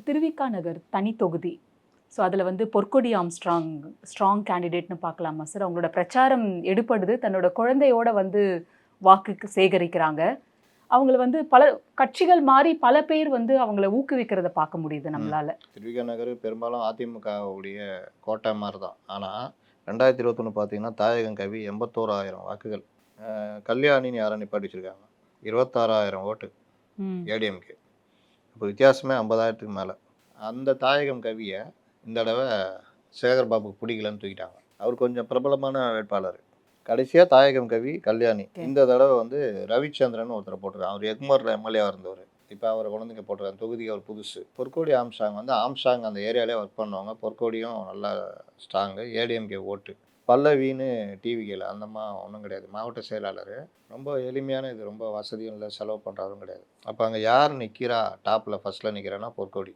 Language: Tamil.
திருவிக நகர் தனி தொகுதி. ஸோ அதில வந்து பொற்கொடி ஆம்ஸ்ட்ராங் ஸ்ட்ராங் கேண்டிடேட்ன்னு பார்க்கலாமா சார்? அவங்களோட பிரச்சாரம் எடுபடுது. தன்னோட குழந்தையோட வந்து வாக்குக்கு சேகரிக்கிறாங்க. அவங்கள வந்து பல கட்சிகள் மாறி பல பேர் வந்து அவங்கள ஊக்குவிக்கிறத பார்க்க முடியுது ம். நம்மளால. திருவிக நகர் பெரும்பாலும் அதிமுகவுடைய கோட்டை மாரி தான். ஆனா 2021 பார்த்தீங்கன்னா, தாயகம் கவி 81,000 வாக்குகள். கல்யாணின்னு யாரோ நிப்பாட்டி வச்சிருக்காங்க. 26,000 ஓட்டு ம். ஏடிஎம்கே. இப்போ வித்தியாசமே 50,000த்துக்கு மேல. அந்த தாயகம் கவிய இந்த தடவ சேகர் பாபுக்கு பிடிக்கலன்னு தூக்கிட்டாங்க. அவர் கொஞ்சம் பிரபலமான வேட்பாளர். கடைசியா தாயகம் கவி, கல்யாணி. ஓகே. இந்த தடவ வந்து ரவிச்சந்திரன் ஒருத்தர போட்டிருக்காங்க. அவர் எக்மோர்ல எம்எல்ஏவா இருந்தவரு. இப்ப அவர கொண்டு வந்து இங்க போட்டிருக்காங்க. தொகுதிக்கு அவர் புதுசு. பொற்கோடி ஆம்ஸ்ட்ராங் வந்து ஆம்ஸ்ட்ராங் அந்த ஏரியாலயே ஒர்க் பண்ணுவாங்க. பொற்கோடியும் நல்லா ஸ்ட்ராங்கு. ஏடிஎம்கே ஓட்டு. பல்லவின்னு டிவிகேல அந்த அம்மா ஒண்ணும் கிடையாது. மாவட்ட செயலாளரு. ரொம்ப எளிமையான இது. ரொம்ப வசதியும் இல்ல, செலவு பண்றவரும் கிடையாது. அப்ப அங்க யார் நிக்கிறா? டாப்ல ஃபர்ஸ்ட்ல நிக்கிறான்னா பொற்கோடி.